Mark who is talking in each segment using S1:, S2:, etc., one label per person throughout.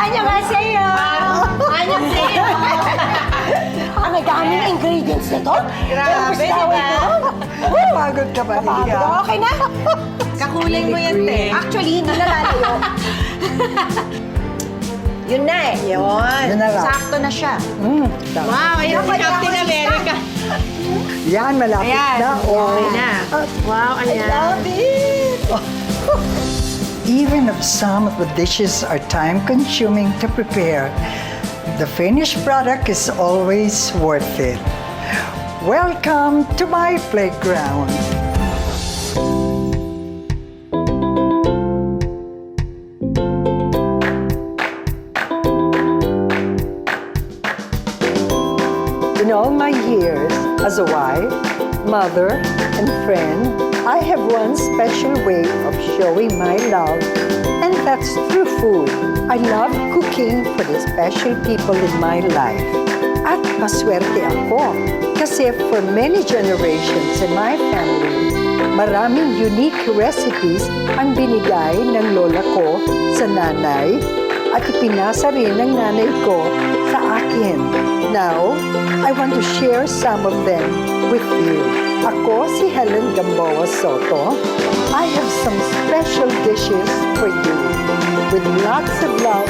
S1: Annyeonghaseyo!
S2: Annyeonghaseyo!
S1: Ang daming ingredients nito.
S2: Grabe, diba?
S3: Pagod ka ba,
S1: Pagod.
S3: Iya?
S1: Okay na.
S2: Kakulay mo yan, te.
S1: Actually, hindi na lalayo. Yun na eh.
S3: Yun na lang.
S1: Sakto na siya.
S2: Wow, ayan si Captain America.
S3: Yan, malapit
S2: Ayan.
S3: na.
S2: Okay na. Wow,
S1: I
S2: ayan.
S1: love it.
S3: Even if some of the dishes are time-consuming to prepare, the finished product is always worth it. Welcome to my playground. In all my years as a wife, mother, and friend, I have one special way of showing my love, and that's through food. I love cooking for the special people in my life. At maswerte ako kasi for many generations in my family, maraming unique recipes ang binigay ng lola ko sa nanay at ipinasa rin ng nanay ko sa akin. Now, I want to share some of them with you. Ako si Helen Gamboa Soto. I have some special dishes for you with lots of love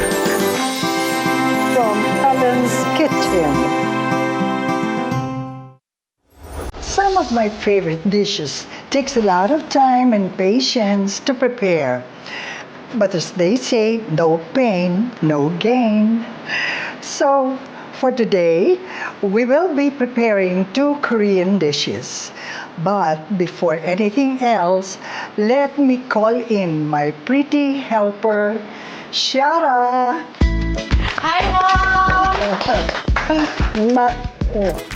S3: from Helen's Kitchen. Some of my favorite dishes takes a lot of time and patience to prepare. But as they say, no pain, no gain. So, for today, we will be preparing 2 Korean dishes. But before anything else, let me call in my pretty helper, Shara.
S2: Hi, Mom! Welcome!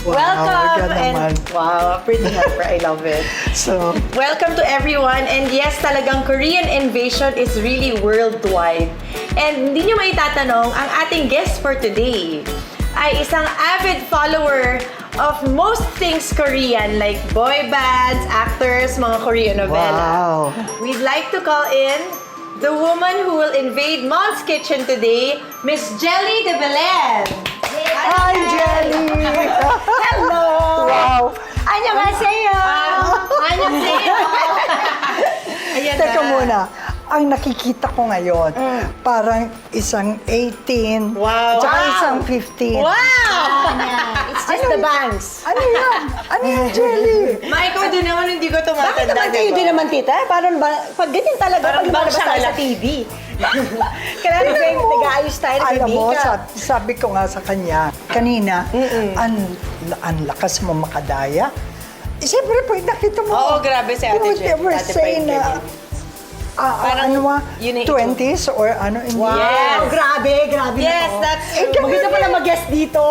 S3: ganda naman.
S2: And wow, pretty helper. I love it.
S3: So,
S2: Welcome to everyone. And yes, talagang Korean invasion is really worldwide. And hindi nyo maitatanong, ang ating guest for today ay isang avid follower of most things Korean, like boy bands, actors, mga Korean novela.
S3: wow.
S2: We'd like to call in the woman who will invade Mom's Kitchen today, Miss Jelly de Belen.
S3: Hi, Jelly!
S2: Hello!
S3: Wow!
S1: Annyeonghaseyo!
S2: Annyeonghaseyo! Ayan
S3: Teka
S2: na.
S3: muna, ang nakikita ko ngayon, parang isang 18,
S2: Wow.
S3: tsaka
S2: Wow.
S3: isang 15.
S2: Wow!
S1: It's just the bangs.
S3: Ano yan? Ano yan, Jelly?
S2: Ma, ikaw din naman hindi ko tumatanda.
S1: Bakit naman kayo din naman, tita? Parang ba, pag ganyan talaga,
S2: Parang
S1: pag lumalabas
S2: bang siya
S1: tayo sa
S2: lang.
S1: TV. Kailangan kayo nag-aayos tayo,
S3: Alam mo,
S1: nag-makeup.
S3: sabi ko nga sa kanya, kanina, ang lakas mo makadaya. Siyempre, pag nakita mo,
S2: Oo, grabe si Ate
S3: they
S2: Jen.
S3: were
S2: Ate
S3: saying na,
S2: Parang
S3: ano ba,
S2: yun ang
S3: 20s or ano, in
S1: Wow,
S2: Yes.
S1: grabe
S2: Yes,
S1: na.
S2: that's
S1: Eh,
S2: true.
S1: maganda pala mag-guest dito.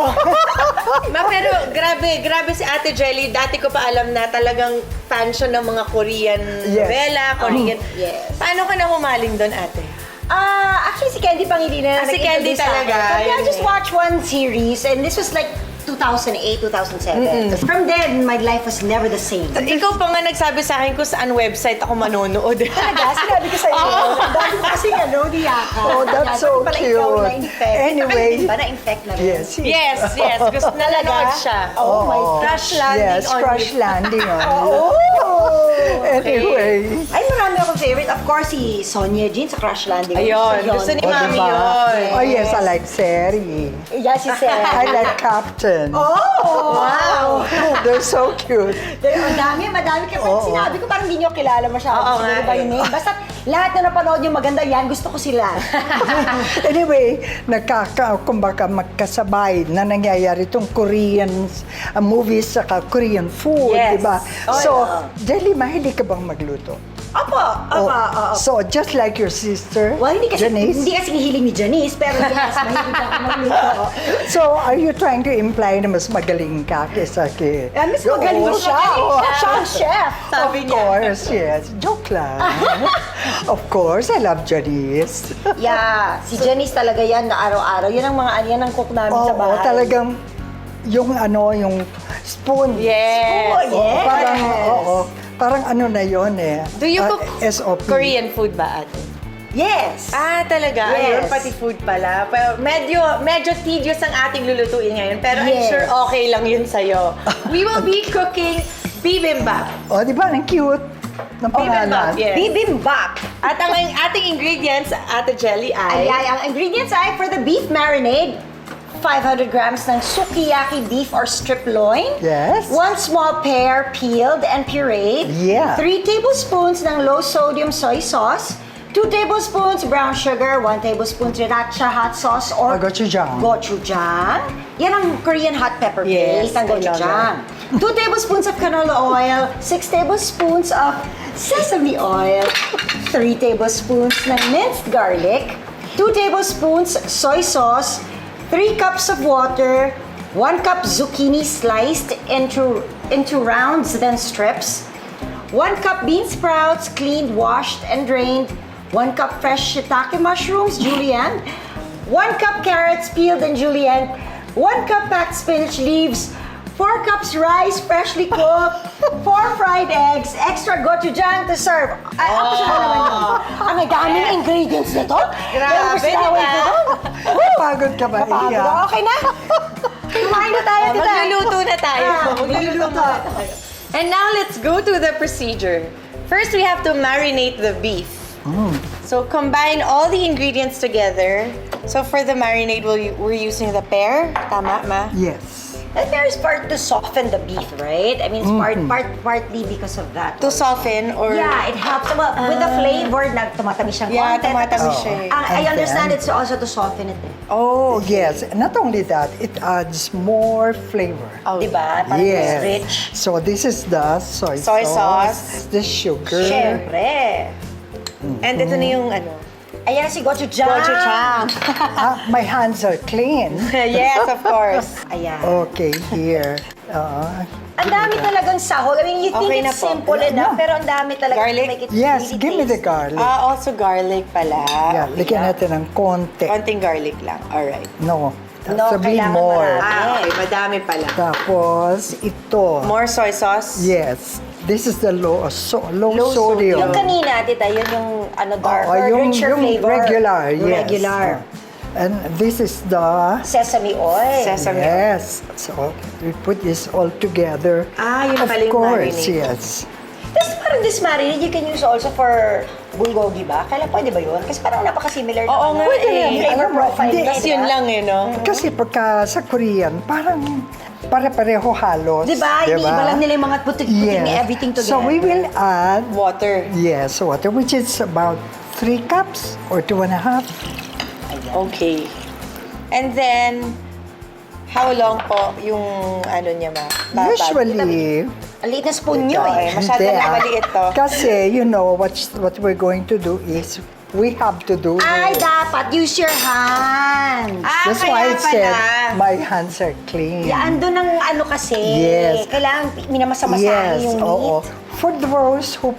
S2: Ma, pero grabe si Ate Jelly. Dati ko pa alam na talagang fan siya ng mga Korean
S3: Yes.
S2: novela, Korean.
S1: Yes.
S2: Paano ka na humaling doon, Ate?
S1: Actually, si Candy Pangilinan.
S2: Si Candy
S1: nag-introduce sa akin.
S2: talaga,
S1: Sabi, I
S2: yun
S1: just
S2: eh.
S1: watched one series and this was like 2008, 2007. From then, my life was never the same.
S2: Ikaw pa nga nagsabi sa akin kung saan website ako manonood.
S1: Talaga, sinabi ko sa'yo. Ang dami ko kasi di yaka.
S3: Oh, that's so
S1: Pala ikaw
S3: cute.
S1: na-infect.
S3: Anyway.
S1: Di ba na-infect na rin?
S3: Yes.
S2: yes. Gusto nanonood siya.
S1: Oh my
S2: Crash landing
S3: Yes,
S2: on
S3: crash
S2: you.
S3: landing on you.
S1: Oh!
S3: Anyway.
S1: Ay, marami akong favorite. Of course, si Sonia Jean sa Crash Landing.
S2: Ayun, gusto ni
S3: O,
S2: Mami
S3: diba?
S2: yun.
S3: Oh, yes, I like Seri.
S1: Yeah, si Sarah.
S3: I like Captain.
S1: Oh! Wow!
S3: They're so cute.
S1: Ang dami, madami. Kaya
S3: Oo.
S1: sinabi ko, parang hindi nyo kilala masyado.
S2: Oo
S1: Siguro
S2: nga
S1: ba
S2: eh.
S1: yun eh? Basta lahat na napanood nyo maganda yan, gusto ko sila.
S3: Anyway, kumbaga magkasabay na nangyayari itong Korean movies saka Korean food,
S2: Yes.
S3: di ba?
S2: Oh,
S3: So,
S2: yeah.
S3: Jelly, mahilig ka bang magluto?
S1: Opo, opo.
S3: So, just like your sister,
S1: Well, hindi kasi
S3: Janice.
S1: hindi kasi hiling ni Janice, pero yes, mahilig ako magluto.
S3: So, are you trying to imply na mas magaling ka kaysa kay...
S1: Eh, mas magaling
S3: Oo,
S1: siya. Siya ang chef.
S2: Sabi
S3: Of
S2: niya.
S3: course, yes. Joke lang. Of course, I love Janice.
S1: Yeah, si Janice talaga yan na araw-araw. Yan ang cook namin sa
S3: Oo,
S1: bahay.
S3: talagang yung spoon.
S2: Yes.
S1: Oh, yes.
S3: Parang ano na yon eh.
S2: Do you cook
S3: SOP.
S2: Korean food ba, Ate?
S1: Yes.
S2: Ah, talaga?
S1: Yes.
S2: Ayun, pati food pala. Pero medyo tedious ang ating lulutuin ngayon. Pero I'm
S1: Yes.
S2: sure okay lang yun sa'yo. We will be cooking bibimbap.
S3: O, di ba? Ang cute ng pangalan.
S2: Bibimbap, yes.
S1: Bibimbap.
S2: At ang ating ingredients, Ate Jelly,
S1: Ay, ang ingredients ay for the beef marinade, 500 grams ng sukiyaki beef or strip loin.
S3: Yes.
S1: 1 small pear peeled and pureed.
S3: Yeah.
S1: 3 tablespoons ng low sodium soy sauce. 2 tablespoons brown sugar, 1 tablespoon sriracha hot sauce or
S3: Gochujang.
S1: gochujang. Yan ang Korean hot pepper
S2: Yes,
S1: paste, ang
S2: I love
S1: gochujang. 2 tablespoons of canola oil, 6 tablespoons of sesame oil, 3 tablespoons ng minced garlic, 2 tablespoons soy sauce, 3 cups of water, 1 cup zucchini sliced into rounds then strips, 1 cup bean sprouts cleaned, washed, and drained, 1 cup fresh shiitake mushrooms, julienne, 1 cup carrots peeled and julienne, 1 cup packed spinach leaves, 4 cups rice freshly cooked, 4 fried eggs, extra gochujang to serve. Ay, ako siya naman yun. Ang daming ingredients nito.
S2: Grabe, di ba?
S3: Pagod ka ba?
S1: Pagod.
S3: Iya.
S1: Okay na. Kumain na tayo, tita.
S2: Magluluto na tayo. Magluluto
S1: magluluto.
S2: na tayo. And now let's go to the procedure. First, we have to marinate the beef. So combine all the ingredients together. So for the marinade, we're using the pear. Tama, ma?
S3: Yes.
S1: And there is part to soften the beef, right? I mean, it's partly because of that.
S2: To soften or...
S1: Yeah, it helps. Well, with the flavor, tumatamis siyang
S2: Yeah,
S1: konti.
S2: tumatamis
S1: Tapos,
S2: siya eh.
S1: I
S3: And
S1: understand
S3: then-
S1: it's also to soften it.
S2: Oh,
S3: Yes. Not only that, it adds more flavor.
S2: oh.
S1: Diba? Parang it's
S3: Yes.
S1: rich.
S3: So this is the soy,
S2: Soy sauce.
S3: the sugar.
S1: Siyempre.
S2: And ito na yung ano.
S1: Ayan si gochujang.
S2: Gochujang.
S3: My hands are clean.
S2: Yes, of course.
S1: Ayan.
S3: Okay, here.
S1: Ang dami talagang sahog. I mean, you think
S2: Okay na
S1: it's
S2: po.
S1: simple enough,
S3: No.
S1: pero ang dami talaga
S2: Garlic?
S1: to make it
S3: Yes,
S1: really
S3: give me the
S1: tasty.
S3: garlic.
S2: Also garlic pala.
S3: Yeah, lagyan natin ng konti.
S2: Konting garlic lang. Alright.
S3: No,
S1: No,
S3: sabihin
S1: kailangan
S3: more.
S1: marami.
S2: Okay, madami pala.
S3: Tapos, ito.
S2: More soy sauce?
S3: Yes. This is the low
S2: Low
S3: sodium.
S1: Yung kanina, tita, yun yung ano, darker,
S3: yung
S1: richer flavor.
S3: regular,
S1: Yung
S3: yes.
S1: regular.
S3: And this is the...
S1: Sesame oil.
S2: Sesame.
S3: Yes. So, we put this all together.
S2: Ah, yun
S3: Of
S2: pala yung
S3: course,
S2: marinade.
S3: yes.
S1: Tapos parang this marinade, you can use also for bulgogi ba? Kailan pwede ba yun? Kasi parang napaka-similar
S2: Oo nga
S1: Pwede
S2: eh.
S1: na yung flavor
S3: Alam mo,
S1: profile
S3: hindi.
S1: niya,
S2: Tapos
S1: di
S2: yun
S1: ba?
S2: lang eh, no?
S3: Kasi pagka sa Korean, parang pare-pareho halos.
S1: Di ba? Iniiba lang nila yung mga putik-putik
S3: Yes.
S1: everything together.
S3: So we will add,
S2: Water.
S3: yes, water, which is about 3 cups or 2.5.
S2: Okay. And then, how long po yung ano niya, ma? Babad?
S3: Usually,
S1: Ang liit na spoon nyo eh.
S2: Masyado
S3: hindi,
S2: na maliit to.
S3: Kasi, you know, what we're going to do is, we have to do
S1: Ay,
S3: this.
S1: dapat use your hands.
S2: Ah,
S3: That's why
S2: kaya
S3: I said,
S2: pala.
S3: my hands are clean.
S1: Yeah, ando ng ano kasi.
S3: Yes.
S1: Kailangan minamasa-masahe
S3: Yes,
S1: yung
S3: oo.
S1: meat.
S3: For those who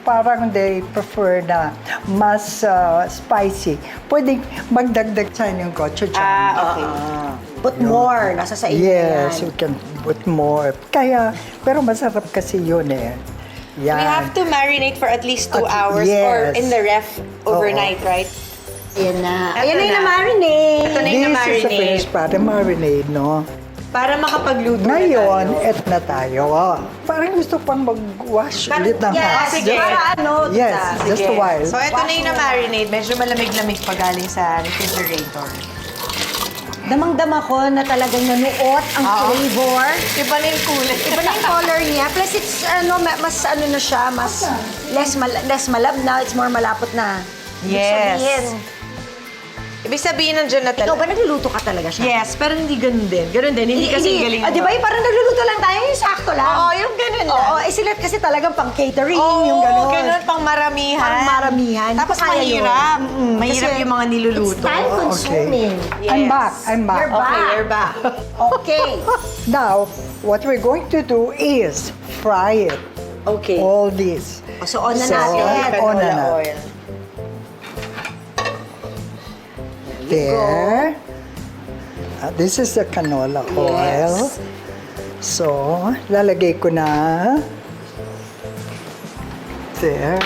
S3: parang they prefer na mas spicy, pwedeng magdagdag sa yung gochujang.
S2: Ah, okay.
S1: Put more. Nasa sa inyo
S3: Yes,
S1: yan.
S3: we can put more. Kaya, pero masarap kasi yun eh. Yan.
S2: We have to marinate for at least 2
S3: At-
S2: hours
S3: yes.
S2: or in the ref overnight, right?
S1: Ayan na.
S2: Ito
S1: Ayan na yung
S2: na.
S1: na-marinate.
S2: Ito na yung
S3: This is the
S2: na-marinate.
S3: first para marinade, no?
S2: Para makapagluto
S3: Ngayon,
S2: na tayo.
S3: et na tayo. Parang gusto pang mag-wash
S1: Parang-
S3: ulit ng
S1: yes,
S3: hands.
S2: sige.
S1: Para ano,
S3: Yes,
S1: tita?
S3: just a while.
S2: So, ito na
S1: Wash
S2: yung
S1: mo.
S2: na-marinate. Medyo malamig-lamig pa galing sa refrigerator.
S1: Damang-dama ko na talagang nanuot ang flavor.
S2: Iba na yung kulay.
S1: Iba na yung color niya. Plus it's mas ano na siya, mas less malabnaw, it's more malapot na. Ibig
S2: Yes.
S1: sabihin,
S2: Ibig sabihin, nandiyan na
S1: ikaw
S2: talaga.
S1: ba nagluluto ka talaga siya?
S2: Yes, pero hindi ganun din. Ganun din. Hindi kasi galing
S1: Di ba yung parang nagluluto lang tayo, yung sakto lang.
S2: Oo, yung ganun lang.
S1: Oo, sila kasi talagang pang catering,
S2: Oo,
S1: yung ganun.
S2: ganun, pang maramihan.
S1: Pang maramihan.
S2: Tapos
S1: Hindi ko kaya yun.
S2: mahirap. Mahirap
S1: Kasi
S2: yung mga niluluto.
S1: It's time consuming.
S2: Yes.
S3: I'm back.
S1: You're
S2: Okay,
S1: back.
S2: you're back.
S1: Okay.
S3: Now, what we're going to do is fry it.
S2: Okay.
S3: All this.
S1: So, on na
S3: So,
S1: natin.
S3: on na
S2: Canola
S3: na.
S2: oil.
S3: There. This is the canola oil.
S2: Yes.
S3: So, lalagay ko na. There.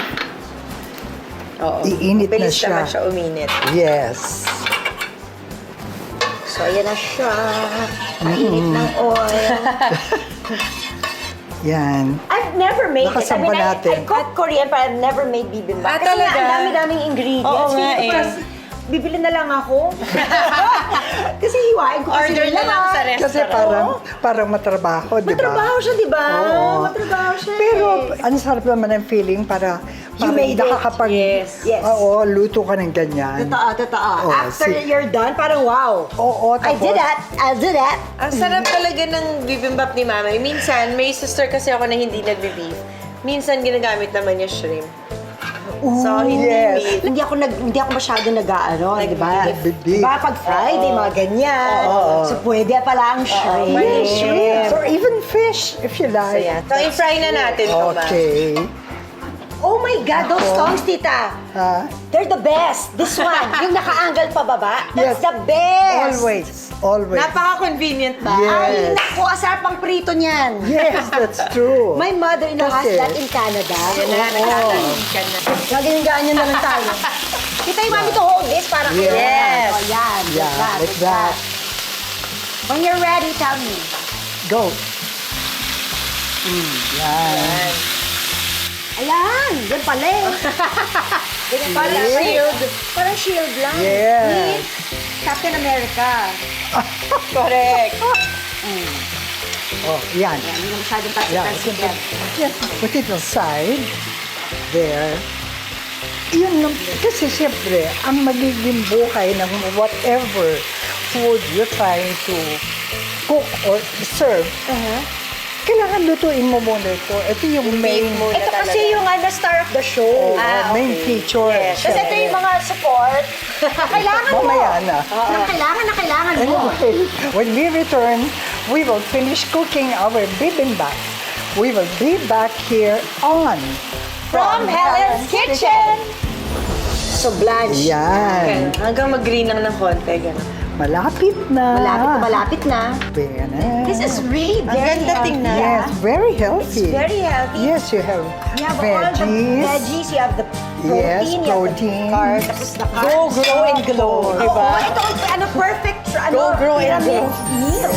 S2: Oo.
S3: Iinit na
S2: Bilis
S3: siya.
S2: naman siya uminit.
S3: Yes.
S1: So, ayan na siya. Mainit ng oil.
S3: Yan.
S1: I've never made it.
S3: Nakasamba natin.
S1: I cook Korean but I've never made bibimbap.
S2: Ah,
S1: Kasi nga,
S2: talaga?
S1: ang dami-daming ingredients.
S2: Oo nga
S1: Feeling ko
S2: eh.
S1: parang bibili na lang ako. Kasi hiwain ko kasi
S2: Order na lang sa
S1: lahat.
S2: restaurant.
S3: Kasi parang matrabaho, di ba?
S1: Matrabaho siya, di ba?
S3: Oo.
S1: Matrabaho siya.
S3: Pero
S1: eh.
S3: ang sarap naman ng feeling para
S1: made it.
S3: nakakapag...
S2: Yes.
S1: Yes.
S3: Oo, luto ka ng ganyan.
S1: Totoo.
S3: Oh,
S1: After
S3: see.
S1: you're done, parang wow.
S3: Oo,
S1: I
S3: tapos...
S1: did that. I'll do that.
S2: Ang sarap talaga ng bibimbap ni Mama. Minsan, may sister kasi ako na hindi nagbe-beef. Minsan, ginagamit naman niya shrimp. So, hindi
S3: yes.
S2: meat.
S1: Hindi ako masyado nag-aano, di ba?
S3: Nag-beef.
S1: Diba pag Friday, mga ganyan. So, pwede pala ang shrimp.
S2: pwede
S3: Yes. Or even fish, if you
S2: So,
S3: like.
S2: yan. So, i-fry na natin ito, Ma.
S3: Okay.
S1: Oh my God, those tongs, tita.
S3: Ha?
S1: They're the best. This one, yung naka-angle pababa,
S3: Yes.
S1: that's the best.
S3: Always.
S2: Napaka-convenient ba?
S3: Yes.
S1: Ay, naku, asarap ang prito niyan.
S3: Yes, that's true.
S1: My mother-in-law has
S3: Kasi-
S1: that in Canada.
S2: Yan na, nagtatanim ka na.
S1: Gaganyan na lang tayo. Kita yung mami to hold this para kayo.
S3: Yes.
S1: Oh, yan.
S3: Yeah, like that.
S1: When you're ready, tell me.
S3: Go. Yan.
S1: Ayan, yan pala eh. Ganyan
S2: Parang
S1: pala.
S2: shield.
S1: Parang shield lang.
S3: Yes.
S1: Ni Captain America.
S2: Correct.
S3: Oh, yan.
S1: Yan, hindi na masyadong
S3: Yeah,
S1: tasikan-sikan.
S3: just put it aside. There. Yun lang. Kasi siyempre, ang magiging buhay ng whatever food you're trying to cook or serve, kailangan lutuin mo muna ito. Ito yung main,
S2: muna.
S1: Ito kasi yung star of the show.
S3: main feature.
S2: Yes.
S1: Kasi ito yung mga support na kailangan mo.
S3: Mamaya na.
S1: Na kailangan mo.
S3: Anyway, when we return, we will finish cooking our bibimbap. We will be back here on
S1: From Helen's Kitchen. So, Blanche.
S3: Yan.
S2: Hanggang mag-green lang ng konti. Ganun.
S3: Malapit na.
S1: Malapit na.
S3: Very
S1: This is really
S2: Ang
S1: very
S2: ganda
S1: healthy.
S2: tingnan.
S3: Yes, very healthy.
S1: It's very healthy.
S3: Yes, you have
S1: You have all the
S3: veggies.
S1: veggies, you have the
S3: Yes,
S1: protein,
S3: protein.
S1: you have the carbs, tapos the carbs.
S2: Go, grow, and glow.
S1: Oo,
S2: Diba?
S1: ito ang perfect
S2: Go, grow, and
S1: pyramid
S2: glow.
S1: meal.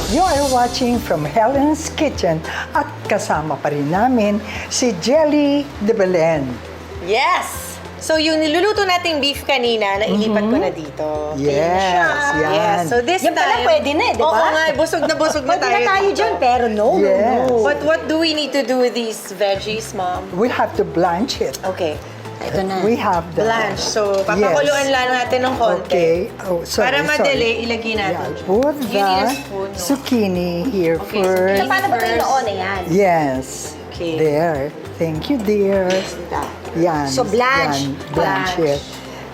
S3: You are watching from Helen's Kitchen at kasama pa rin namin si Jelly de Belen.
S2: Yes! So, yung niluluto nating beef kanina, nailipat ko na dito.
S3: Yes, yan.
S2: Yes. So, this
S1: Yan pala
S2: time...
S1: pwede na eh, di ba?
S2: Oo nga, busog na
S1: Pwede na
S2: tayo.
S1: tayo
S2: dito.
S1: dyan, pero no.
S3: Yes.
S2: But what do we need to do with these veggies, Mom?
S3: We have to blanch it.
S2: Okay.
S1: Ito na.
S3: We have the...
S2: Blanch. So, papakuluan lang natin ng konti.
S3: Okay. Oh, sorry,
S2: Para madali,
S3: sorry.
S2: ilagay natin
S3: Yeah,
S2: dyan.
S3: put
S2: You need a
S3: the
S2: spoon, no?
S3: zucchini here
S2: Okay,
S3: first.
S1: So, paano ba ito yung noon na yan?
S3: Yes.
S2: Okay.
S3: There. Thank you, dear. Yan.
S1: So, blanch.
S3: Yan, blanch it.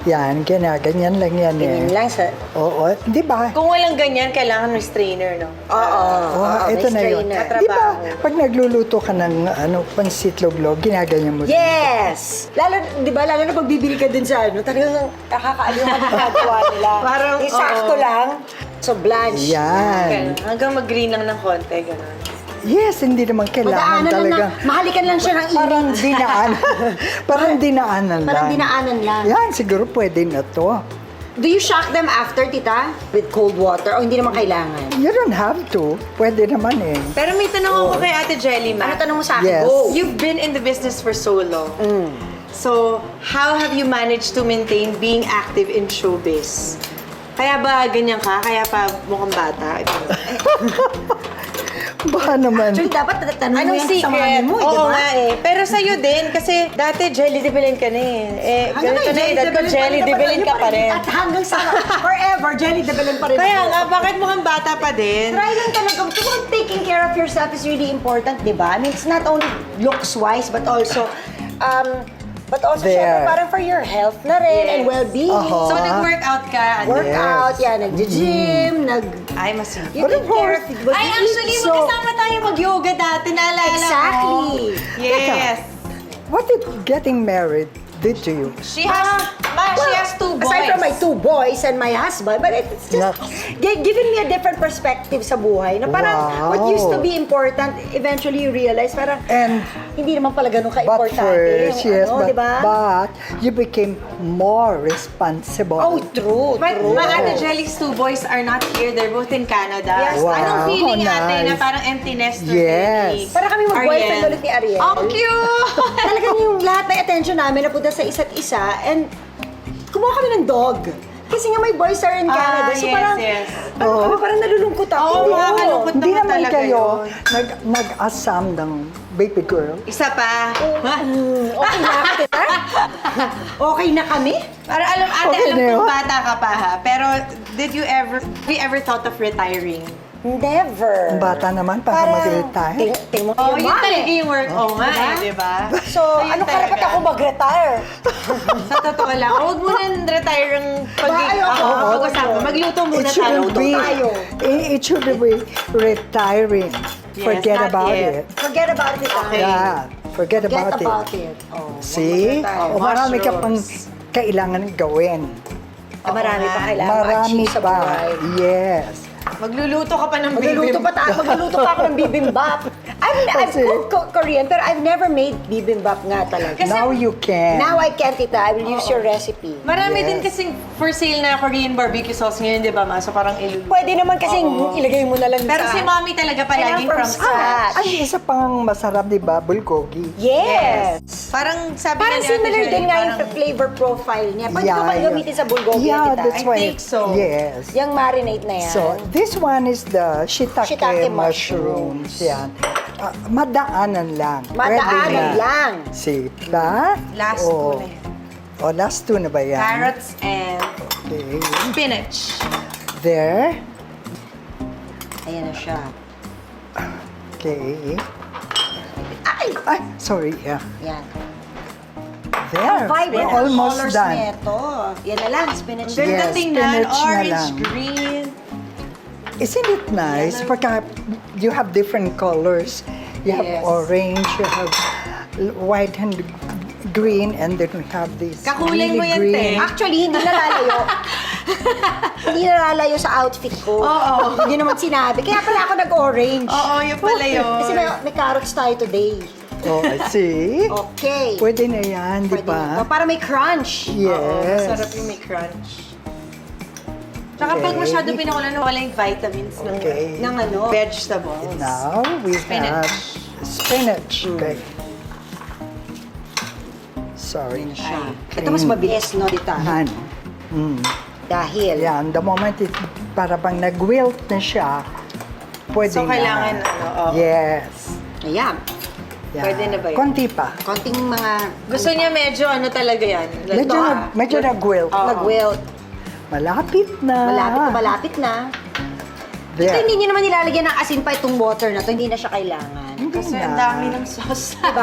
S3: Yan, ganyan lang yan
S1: Ganyan
S3: eh.
S1: lang sa...
S3: Oo, di ba?
S2: Kung walang ganyan, kailangan may strainer, no?
S1: Oo.
S3: Oh, ito na yun.
S1: strainer.
S3: Di ba,
S2: Katrabaho.
S3: pag nagluluto ka ng pansit loglog, ginaganyan mo.
S1: Yes! Lalo, di ba, lalo na pag bibili ka dun sa talagang nakakaaliw ka ng ginagawa nila.
S2: Parang,
S1: Sakto
S2: oo.
S1: lang. So, blanch.
S3: Yan.
S2: Hanggang mag-green lang ng konti, gano'n.
S3: Yes, hindi naman kailangan
S1: Madaanan lang
S3: talaga.
S1: na, mahalikan lang siya ng
S3: Parang
S1: init.
S3: dinaanan. Parang dinaanan lang.
S1: Parang dinaanan lang.
S3: Yan, siguro pwede na to.
S1: Do you shock them after, tita? With cold water? O hindi naman kailangan?
S3: You don't have to. Pwede naman eh.
S2: Pero may tanong ako kay Ate Jelly,
S1: Ano
S2: Ma.
S1: tanong mo sa akin?
S3: Yes.
S1: Go!
S2: You've been in the business for so long. So, how have you managed to maintain being active in showbiz? Kaya ba ganyan ka? Kaya pa mukhang bata?
S3: Baka naman.
S1: Actually, dapat tanong mo
S2: Anong
S1: yan sa mami
S2: secret?
S1: mo, di
S2: Oo
S1: ba?
S2: nga eh. Pero sa'yo din, kasi dati jelly dibilin ka na eh. Eh, ganito na edad ko, jelly dibilin ka pa rin.
S1: At hanggang sa forever, jelly dibilin pa rin.
S2: Kaya
S1: ako.
S2: nga, bakit mukhang bata pa din?
S1: Try lang talaga. Kung taking care of yourself is really important, di ba? I mean, it's not only looks-wise, but also,
S3: There.
S1: syempre, parang for your health na rin and
S2: Yes.
S1: well-being.
S3: Aha.
S2: So, nag-workout ka?
S1: Workout,
S3: Yes.
S1: yan, nag-gym,
S2: Ay, mas
S1: You
S3: But
S1: take
S3: of
S1: care
S3: course,
S1: of what
S2: Ay,
S1: you
S2: actually,
S1: eat. So,
S2: magkasama tayo mag-yoga dati, naalala ko.
S1: Exactly.
S2: Yes.
S3: What did getting married did to you?
S2: She has... She has 2 boys.
S1: Aside from my 2 boys and my husband, but it's just giving me a different perspective sa buhay. Na parang
S3: Wow.
S1: what used to be important, eventually you realize parang
S3: And-
S1: hindi naman pala ganun
S3: But
S1: ka-importante.
S3: first, yes,
S1: ano, diba?
S3: but you became more responsible.
S1: Oh, true,
S2: But
S1: true.
S2: my Ate Jelly's 2 boys are not here. They're both in Canada.
S1: Yes.
S3: Wow.
S2: Anong feeling ate na
S3: Nice.
S2: parang empty nester
S3: Yes.
S1: Para kami mag-boyfriend
S2: Ariel.
S1: ulit ni Ariel.
S2: Oh, cute!
S1: Talagang yung lahat ng attention namin napunta sa isa't isa and kumuha kami ng dog. Kasi nga may boys are in Canada. So
S2: yes,
S1: parang,
S2: yes.
S1: parang nalulungkot ako.
S2: Oo, makakalungkot
S3: Hindi
S2: naman
S3: naman
S2: talaga
S3: kayo
S2: yun.
S3: nag-asam ng baby girl.
S2: Isa pa.
S1: Okay na kita? Okay na kami?
S2: Para alam ate,
S3: Okay
S2: alam
S3: na
S2: kong
S3: yun.
S2: bata ka pa ha. Pero have you ever thought of retiring?
S1: Never.
S3: Ang bata naman para mag-retire.
S1: Tingnan mo
S2: Oh,
S1: yung
S2: yun
S1: mami.
S2: talaga yung work. Oo nga eh, di ba?
S1: So,
S2: Ayun
S1: ano karapat
S2: talaga.
S1: ako mag-retire?
S2: Sa totoo lang, huwag mo nang retire ang
S1: ayoko.
S2: pag-usapan. Magluto muna
S3: It shouldn't
S2: tayo.
S3: be.
S1: tayo.
S3: It should be retiring. Forget
S2: not
S3: about
S2: yet.
S3: it.
S1: Forget about it.
S2: Okay.
S3: Yeah, forget
S1: Forget
S3: about
S1: about
S3: it.
S1: it. Oh,
S3: See?
S1: mag-retire.
S3: O marami ka pang
S2: Mushrooms.
S3: kailangan gawin.
S1: Marami pa kailangan
S3: Marami
S1: ma-achieve sa
S3: pa.
S1: buhay.
S3: Yes.
S2: Magluluto ka pa ng
S1: Magluluto pa ako ng bibimbap. I've
S3: Kasi-
S1: cooked Korean, pero I've never made bibimbap nga talaga.
S2: Kasi-
S3: Now you can.
S1: Now I can't, tita. I will use your recipe.
S2: Marami
S3: Yes.
S2: din kasing for sale na Korean barbecue sauce ngayon, di ba ma? So parang iluluto.
S1: Pwede naman kasing
S2: Oo.
S1: ilagay mo na lang
S2: Pero
S1: sa...
S2: si mommy talaga palaging
S1: Kailangan
S2: from
S1: from
S2: scratch.
S3: Ay, isa pang masarap, di ba? Bulgogi.
S1: Yes!
S2: Parang sabi
S1: Parang
S2: nga ni Ate
S1: similar
S2: Jelly,
S1: din nga yung
S2: parang-
S1: flavor profile niya. Pwede ko ba gamitin sa bulgogi,
S3: Yeah,
S1: tita?
S3: that's
S2: I
S3: why.
S2: think so.
S3: Yes.
S1: Yung marinate na yan.
S3: So, this one is the shiitake,
S1: Shiitake
S3: mushrooms. Yan. Madaanan lang.
S1: Madaanan
S3: Pwede na.
S1: lang.
S3: Sita.
S2: Last
S3: Oh.
S2: two na yan.
S3: Oh, last two na ba yan?
S2: Carrots and
S3: Okay.
S2: spinach.
S3: There.
S1: Ayan na siya.
S3: Okay.
S1: Ay!
S3: Ay, sorry. Yeah.
S1: Yan.
S3: There.
S1: Vibrant
S3: We're
S1: ang
S3: almost
S1: colors
S3: done.
S1: nito. Yan na lang, spinach.
S2: Ganda
S3: Yes,
S2: tingnan.
S3: spinach na
S2: Orange,
S3: lang.
S2: green.
S3: Isn't it nice? Pagka you have different colors. You have
S2: Yes.
S3: orange, you have white and green, and then we have this
S2: Kakulay
S3: really
S2: mo yan,
S3: green.
S2: te.
S1: Actually, hindi nalalayo. Hindi nalalayo sa outfit ko.
S2: Oo.
S1: Hindi naman sinabi. Kaya pala ako nag-orange.
S2: Oo, yun pala yun.
S1: Kasi may carrots tayo today.
S3: Oh, I see.
S1: Okay.
S3: Pwede na yan, di
S1: Pwede na to.
S3: ba?
S1: Para may crunch.
S3: Yes.
S2: Masarap yung may crunch. Tsaka pag
S3: Okay.
S2: masyado pinakulan, wala yung vitamins
S3: Okay.
S1: Ng ano.
S2: vegetables.
S3: Now we
S2: Spinach.
S3: have spinach. Okay. Sorry.
S1: Ito mas mabilis, no, dita?
S3: Han. Mm.
S1: Dahil.
S3: Yan, the moment it para bang nag-wilt na siya, pwede
S2: So,
S3: na.
S2: kailangan, ano, oo.
S3: Yes.
S1: Ayan.
S3: Yan.
S2: Pwede na ba yun?
S3: Konti pa.
S1: Konting mga...
S2: Gusto niya medyo ano talaga yan. Like,
S3: Medyo nag-wilt.
S2: Oo.
S1: Nag-wilt.
S3: Malapit na.
S1: Malapit na. Ito
S3: There.
S1: hindi niyo naman nilalagyan ng asin pa itong water na to. Hindi na siya kailangan.
S2: Kasi
S3: na.
S2: ang dami ng sauce.
S1: Diba?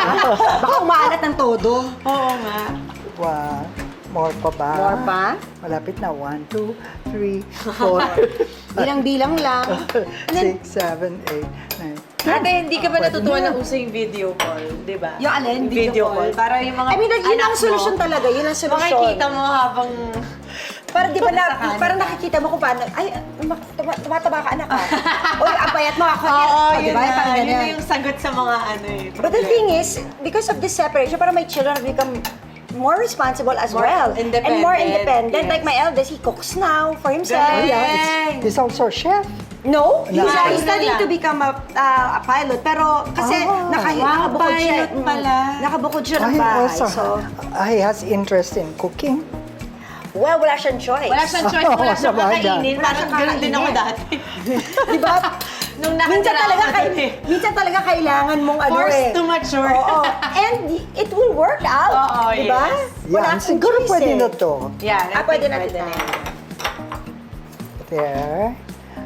S1: Baka umaalat ng todo.
S2: Oo nga.
S3: Wow. More pa ba?
S1: More pa?
S3: Malapit na. 1, 2, 3, 4,
S1: Bilang-bilang lang. And then,
S3: 6, 7, 8, 9.
S2: Ate, hindi ka ba
S3: Pwede
S2: natutuwa
S3: na.
S2: na uso yung video call, di ba?
S1: Yung alin?
S2: Yung video call. Para yung mga
S1: I mean, yun
S2: anak
S1: ang solusyon
S2: mo,
S1: talaga. Yun ang solusyon.
S2: makikita mo habang...
S1: Para di ba
S2: Sa Canada.
S1: parang nakikita mo kung paano, ay, tumataba ka anak ka. Oy, ang payat mo ako.
S2: Oo,
S1: Oh,
S2: yun
S1: di ba?
S2: na.
S1: Parang
S2: Yun na
S1: ganyan.
S2: yung sagot sa mga ano eh.
S1: But the thing is, because of this separation, parang my children have become more responsible as
S2: More
S1: well.
S2: independent,
S1: And more independent.
S2: yes.
S1: Like my eldest, he cooks now for himself.
S3: Oh,
S2: Galing.
S3: yeah. He's also a chef.
S1: No, he's,
S3: No.
S1: he's studying to become a pilot. Pero kasi
S3: Ah.
S1: nakabukod siya.
S2: pilot pala.
S1: Nakabukod siya ng
S3: I
S1: bahay.
S3: also,
S1: So,
S3: he has interest in cooking.
S1: well, wala siyang choice.
S2: Wala siyang choice, wala siyang
S3: Sabagay.
S2: kakainin.
S1: Wala
S2: Parang
S1: siyang
S2: ganun din ako
S1: kakainin.
S2: dati.
S1: Di ba?
S2: Nung
S1: minsan
S2: nakatira
S1: talaga,
S2: ako dun eh.
S1: minsan talaga kailangan mong ano
S2: Forced
S1: eh.
S2: to mature.
S1: Oo. And it will work out.
S2: Oo,
S1: di ba?
S2: yes.
S1: Wala
S3: Yan,
S1: kang
S3: siguro
S1: choice
S3: pwede
S1: eh.
S3: na to.
S2: Yeah, I
S1: Pwede
S2: think
S1: na
S2: pwede
S1: tita.
S2: na yan.
S3: There.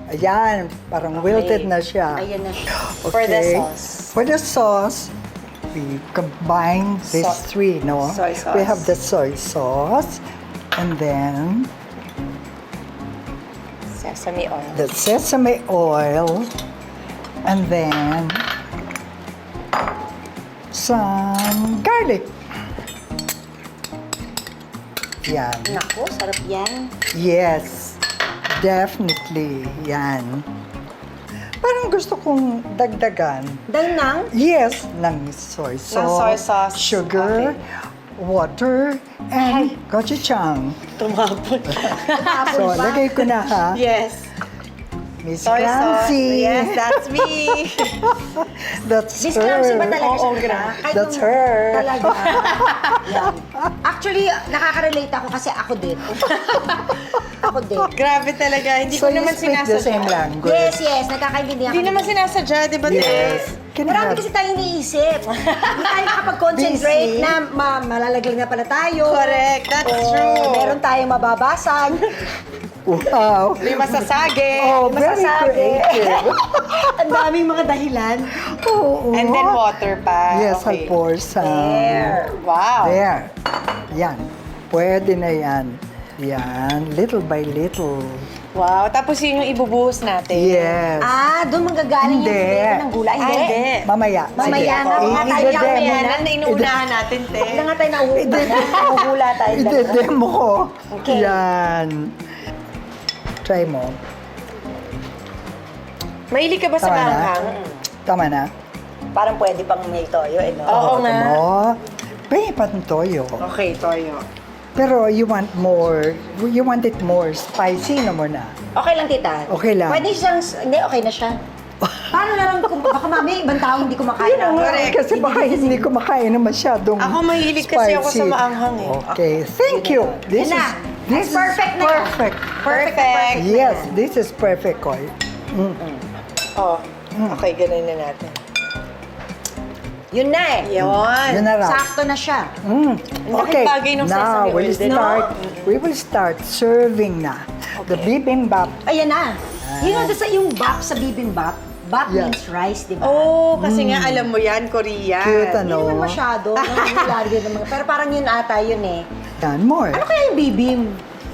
S3: Ayan, parang wilted na siya.
S1: Ayan na siya.
S2: For the
S3: Okay.
S2: sauce.
S3: For the sauce, we combine these three, no?
S2: Soy sauce.
S3: We have the soy sauce, and then
S2: Sesame oil.
S3: the sesame oil, and then some garlic. Yan.
S1: Naku, sarap yan.
S3: Yes, definitely. Yan. Parang gusto kong dagdagan.
S1: Dahil nang,
S3: Yes, ng soy sauce,
S2: soy sauce.
S3: sugar, water, and gochujang.
S2: Tumapon.
S3: So, lagay ko na ha.
S2: Yes.
S3: Miss
S2: Soy sauce.
S3: Clancy.
S2: Yes, that's me.
S3: That's
S1: Miss
S3: her.
S1: Clancy ba talaga
S2: Oo,
S1: siya? Kahit
S3: That's
S1: nung-
S3: her.
S1: Talaga. Yan. Actually, nakaka-relate ako kasi ako din. Ako din.
S2: Grabe talaga. Hindi
S3: So,
S2: ko
S3: you
S2: naman
S3: speak the same
S2: sinasadya.
S3: language.
S1: Yes, nagkakaintindihan
S2: Hindi
S1: kami.
S2: naman sinasadya, di ba,
S3: Yes.
S2: Tess?
S3: Can
S1: Marami
S3: have-
S1: kasi tayong iniisip. Hindi tayo nakapag-concentrate
S3: Busy.
S1: na malalaglag na pala tayo.
S2: Correct, that's
S1: O,
S2: true.
S1: Meron tayong mababasan.
S3: Wow.
S2: May masasage.
S3: Oh, very
S1: masasabi.
S3: creative.
S1: Ang daming mga dahilan.
S3: Oo.
S2: And then water pa.
S3: Yes,
S2: Okay.
S3: I'll pour some.
S1: There.
S2: Wow.
S3: There. Yan. Pwede na yan. Yan. Little by little.
S2: Wow. Tapos yun yung ibubuhos natin.
S3: Yes.
S1: Ah, doon manggagaling yung
S3: Hindi.
S1: flavor ng gulay.
S2: Ah, hindi.
S3: Mamaya.
S1: Mamaya
S3: Sige.
S1: na, mga tayo
S3: I-demo
S1: lang
S2: Yan
S1: muna.
S2: ang inuunahan natin, te.
S1: Huwag na nga tayo nahuhula tayo.
S3: I-demo ko.
S1: Okay.
S3: Yan. Try mo.
S2: Mahilig ka ba sa
S3: Tama na?
S2: maanghang?
S3: Tama na?
S1: Parang pwede pang may toyo, eh, no?
S2: Oo nga.
S3: Mo. Pwede pa ng toyo.
S2: Okay, toyo.
S3: Pero you want it more spicy na mo na.
S1: Okay lang, tita.
S3: Okay lang.
S1: Pwede siyang, hindi, okay na siya. Paano na lang, kung baka mami, ibang tao hindi kumakain ng
S2: Correct.
S3: Kasi baka hindi ko makain na masyadong
S2: Ako mahilig kasi ako sa
S3: spicy.
S2: maanghang eh.
S3: Okay, thank you. This
S1: Yan
S3: is
S1: na.
S3: this
S1: Ay, perfect
S3: is
S1: na yan.
S3: perfect.
S2: Perfect.
S3: Yes, this is perfect, Koy.
S2: Oh, okay, ganun na natin.
S1: Yun na eh.
S2: Yun.
S3: Yun na lang.
S1: Sakto na siya.
S3: Okay,
S2: laking bagay ng
S3: now
S2: sesame oil din, no?
S3: we will start serving na. The bibimbap.
S1: Ayan na. Yun yung bap sa bibimbap. Bap
S3: Yeah.
S1: means rice, di ba?
S2: Oh, kasi nga alam mo yan, Korean.
S3: Cute,
S1: Hindi
S3: ano?
S1: naman masyado. Nangyayari din naman. Pero parang yun ata yun eh.
S3: Yan, more.
S1: Ano kaya yung bibim?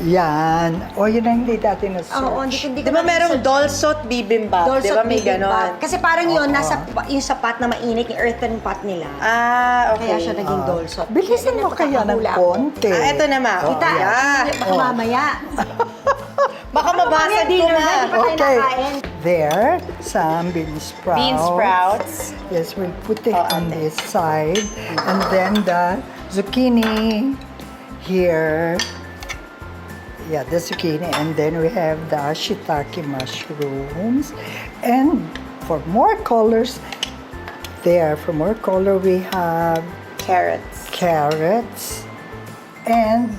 S3: Yan. O, yun na hindi dati na
S1: Oo, hindi
S2: Di ba merong dolsot bibimbap? Di ba may ganon?
S1: Kasi parang yun, nasa yung sa pot na mainit, yung earthen pot nila.
S2: Ah, okay.
S1: Kaya siya naging dolsot.
S3: Bilisan mo kaya ng konti.
S2: Eto na, ma.
S3: Oh,
S1: Kita,
S3: yeah.
S1: baka mamaya.
S2: Baka mabasag ko
S1: dinner
S2: na.
S1: na, di pa tayo
S3: Okay.
S1: nakain.
S3: There, some bean sprouts.
S2: Bean sprouts.
S3: Yes, we'll put it
S2: Oh,
S3: on
S2: ate.
S3: this side. And then the zucchini here. Yeah, the zucchini. And then we have the shiitake mushrooms. And for more colors, there, for more color, we have
S2: Carrots.
S3: carrots. And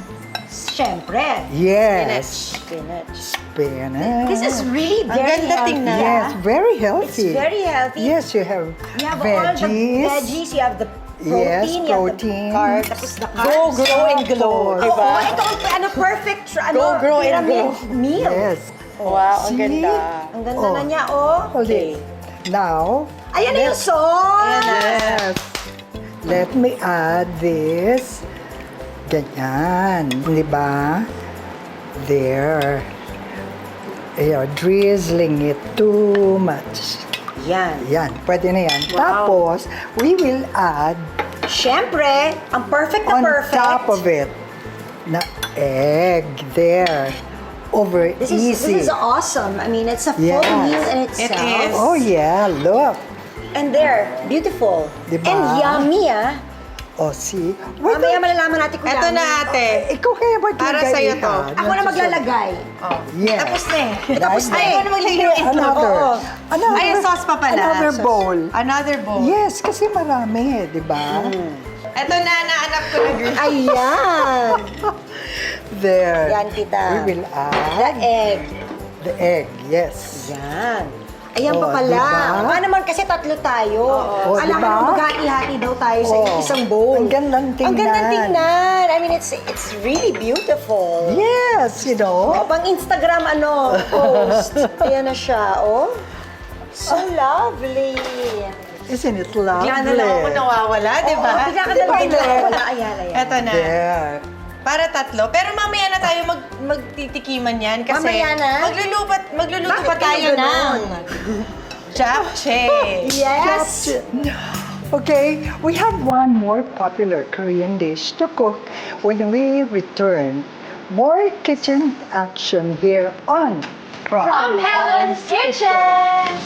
S1: Siyempre.
S3: yes,
S2: Spinach.
S3: spinach.
S1: This is really
S2: Ang
S1: very
S2: ganda
S1: healthy.
S2: tingnan.
S3: Yes, very healthy.
S1: It's very healthy.
S3: Yes, you have
S1: You have all the
S3: veggies.
S1: veggies, you have the protein,
S3: Yes,
S1: you
S3: protein.
S1: have the carbs, tapos the carbs.
S2: Go, grow, and glow.
S3: Tapos.
S2: Diba?
S1: Oo, ito ang perfect
S2: Go, grow, and
S1: pyramid
S2: glow.
S1: meal.
S3: Yes.
S2: Wow, ang
S3: See?
S2: ganda.
S1: Ang ganda na niya, oh.
S3: Hold it. Now,
S1: Ayan na yung sauce.
S3: yes. Let me add this. Ganyan. Di ba? There. You're drizzling it too much.
S1: Yan.
S3: Yan, pwede na yan.
S2: Wow.
S3: Tapos, we will add
S1: Siyempre, ang perfect na
S3: on
S1: perfect.
S3: top of it na egg there. Over
S1: This
S3: easy.
S1: is awesome. I mean, it's a full
S3: Yes.
S1: meal in itself.
S2: It is.
S3: Oh yeah, look.
S1: And there, beautiful.
S3: Diba?
S1: And yummy, ah.
S3: Oh, see? Wait,
S1: Mamaya malalaman natin kung
S2: Eto
S1: yummy.
S2: na, ate.
S3: ikaw kaya ba
S2: Para sa'yo to.
S1: Ako na maglalagay.
S3: Yes.
S2: Tapos na eh.
S1: Tapos na
S2: Ay,
S1: eh.
S2: ano magliliit?
S3: Another.
S1: Oo.
S3: Another.
S2: Ay, sauce pa pala.
S3: Another
S2: Sauce.
S3: bowl.
S2: Another bowl.
S3: Yes, kasi marami, di ba?
S2: Eto na, naanak ko na green.
S1: Ayan.
S3: There.
S1: Yan, kita.
S3: We will
S1: The
S3: add
S1: egg.
S3: the egg, yes.
S1: Yan. Ayan pa
S3: Oh,
S1: pala.
S3: diba?
S1: Nga naman kasi tatlo tayo.
S3: Oh,
S1: Alam
S3: diba?
S1: mo, maghati-hati daw tayo sa
S3: Oh.
S1: isang bowl.
S3: Ang gandang
S1: Ang gandang
S3: tingnan.
S1: tingnan. I mean, it's really beautiful.
S3: Yes, you know.
S1: Oh, pang Instagram post. Ayan na siya, oh. So lovely.
S3: Isn't it lovely?
S2: Bigla na lang ako nawawala, di ba?
S1: Oo, bigla ka na
S3: Diba,
S1: lang
S3: Len?
S1: nawawala. Ayan, ayan.
S2: Eto na.
S3: There.
S2: Para tatlo. Pero mamaya na tayo magtitikiman yan kasi
S1: Mamaya na?
S2: magluluto
S1: Bakit
S2: pa tayo
S1: kayo
S2: ng
S1: ganon?
S2: japchae.
S1: Yes.
S3: Okay, we have one more popular Korean dish to cook when we return. More kitchen action here on
S2: From Helen's Kitchen!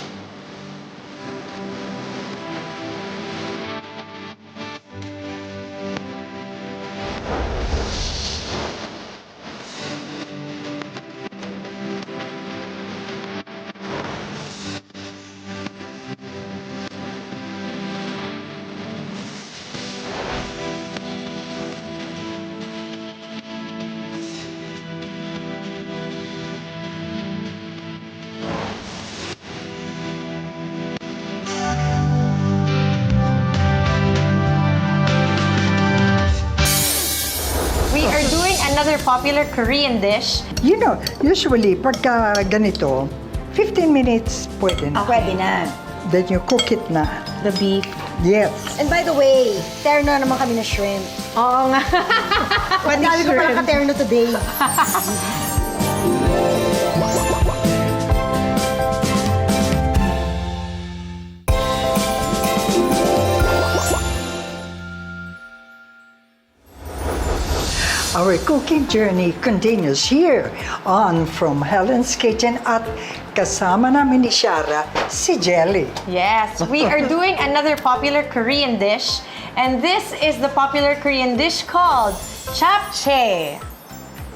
S2: We are doing another popular Korean dish.
S3: You know, usually pagka ganito, 15 minutes pwede na.
S1: Pwede na.
S3: Then you cook it na.
S2: The beef.
S3: Yes.
S1: And by the way, terno na naman kami na shrimp.
S2: Oo nga.
S1: Ang dami ko pala ka-terno today.
S3: Our cooking journey continues here on From Helen's Kitchen at kasama namin ni Shara, si Jelly.
S2: Yes, we are doing another popular Korean dish. And this is the popular Korean dish called japchae.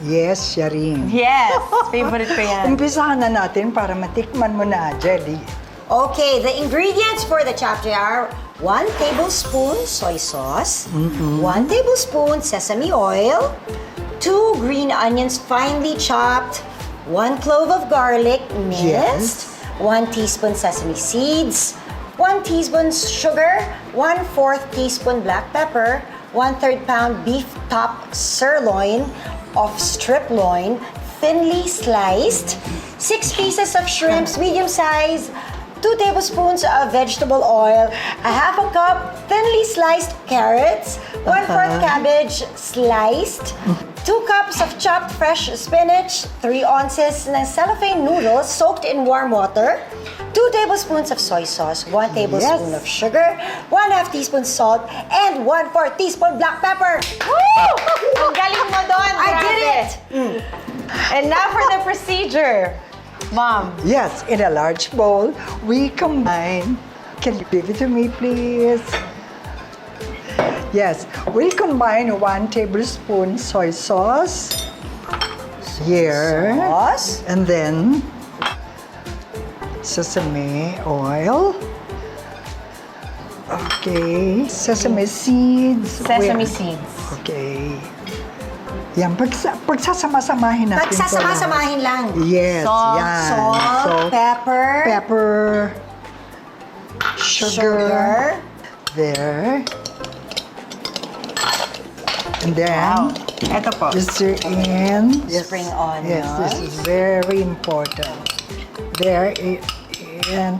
S3: Yes, Sharin.
S2: Yes, favorite ko yan.
S3: Umpisahan na natin para matikman mo na, Jelly.
S1: Okay, the ingredients for the japchae are 1 tablespoon soy sauce, 1 tablespoon sesame oil, 2 green onions finely chopped, 1 clove of garlic minced, 1 teaspoon sesame seeds, 1 teaspoon sugar, 1/4 teaspoon black pepper, 1/3 pound beef top sirloin of strip loin, thinly sliced, 6 pieces of shrimps, medium size, 2 tablespoons of vegetable oil, a half a cup thinly sliced carrots, 1/4 cabbage sliced, 2 cups of chopped fresh spinach, 3 ounces ng cellophane noodles soaked in warm water, 2 tablespoons of soy sauce, 1 tablespoon of sugar, 1/2 teaspoon salt, and 1/4 teaspoon black pepper.
S2: Woo! Ang galing mo doon,
S1: I did
S2: grabe.
S1: it!
S2: And now for the procedure. Mom,
S3: Yes, in a large bowl, we combine. Can you give it to me, please? Yes, we combine 1 tablespoon soy sauce. Here.
S1: Sauce.
S3: And then sesame oil. Okay, sesame seeds.
S2: sesame
S3: Where-
S2: seeds.
S3: Okay. Yan, pagsasama-samahin natin.
S1: Pagsasama-samahin lang.
S3: Yes,
S2: Salt,
S3: yan.
S1: Salt, pepper,
S3: Pepper, sugar, there. And then,
S2: Ito po.
S3: you stir in.
S1: Spring onion.
S3: Yes, this is very important. There, and